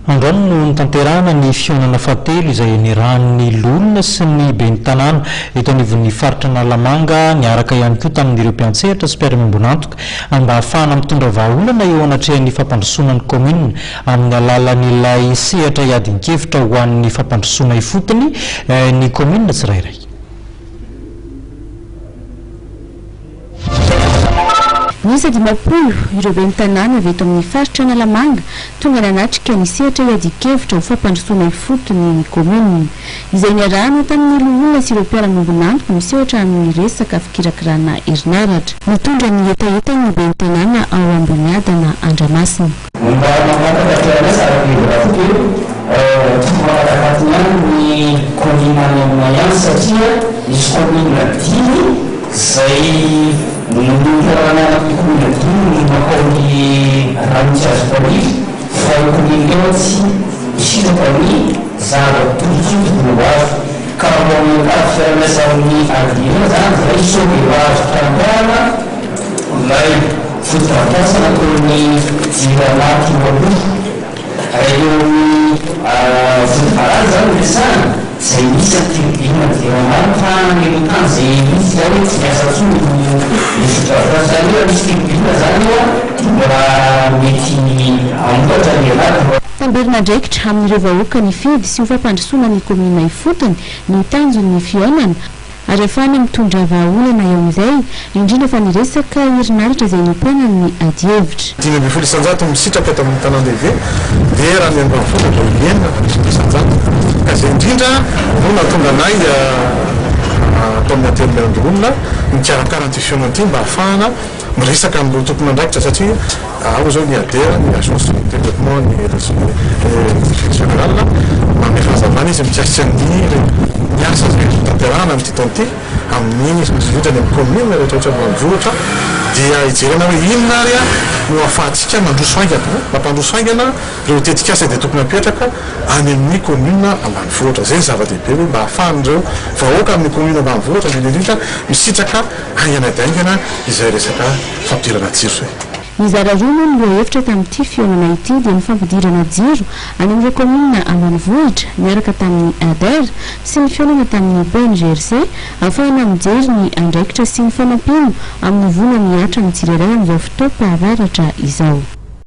Androany no nitanterahana ny fionana fahatelo izay niarahan'ny Lolona sy ny ben'ny tanàna eto anivon'ny faritra Nalamanga niaraka ihany koa tamin'ireo mpiantsehatra sy mpiara-miombonantoka mba ahafahana mitondra vahaolana eo anatrehan'ny fampandrosoana ny commune amin'ny alalan'ilay sehatra iadin-kevitra ho an'ny fampandrosoana ifotony ny commune tsirairay. Nisa dimapolo ireo ben'ny tanàna avy eto amin'ny faritra Nalamanga tonga nanatrika ny sehatra iadin-kevitra ho fampandrosoana ifotony ny commune izay niarahana tamin'ny Lolona sy ireo mpiara-miombonantoka misehatra amin'ny resaka fikirakirana herinaratra. Mitondra ny etaeta ny ben'ny tanàna ao Amboniadana Andramasina. Menurut komuniti makoni rancas poli, fai komunikasi isu poli, sahabat tujuh luar. Kalau kafir mesami agama, saya isu luar tanpa lain futbol sana kuni jika mati mobil, ayo futbol sana besar. Saya bisa tinggal di mana militan saya dari biasa sudah saya tinggal saya meeting anggota dewan. Tamberina ndraikitra amin'ireo vahoaka ny fidy sy ho fampandrosoana ny komina ifotony ny tanjon'ny fionana ary ahafahana mitondra vahaolana eo amin'izay indrindra fa niresaka herinaratra izay nompianany adievitra. 5,000 isanjato misitraka eto amin'ny tanàn-dehibe dia raha ny ambanivohitra dia enina isanjato ka izay indrindra no natonga anay atao amin'ny atelomeran-dolona mikarakara ny fionana mba ahafahana miresaka amin'ireo tompon'andraikitra satria ao zao ny adera ny agence de développement ny général manome fahazavana izy mikasika ny asa zay tanterahana amin'ity taona ity amin'ny indrindra ny amin'ny commune rehetrarehetra ambanivohitra dia hijerena hoe inona ary no ahafahantsika mandroso haingana mampandroso haingana ireo tetikasa dia tokony apetraka any amin'ny commune ambanivohitra zay ny zava-dehibe hoe mba ahafahan'ireo vahoaka amin'ny commune ambanivohitra indrindra misitraka haingana daingana izay resaka fampidirana jiro zay. Mizara roa moa no loahevitra tamin'ity fionana ity dia ny fampidirana jiro any amin'ireo commune ambanivohitra miaraka tamin'ny ADER sy ny fionana tamin'ny BNGRC ahafahana mijery ny andraikitra sy ny fanampino amin'ny vola miatra ny tsirairay amin'izao fotoam-pahararatra izao.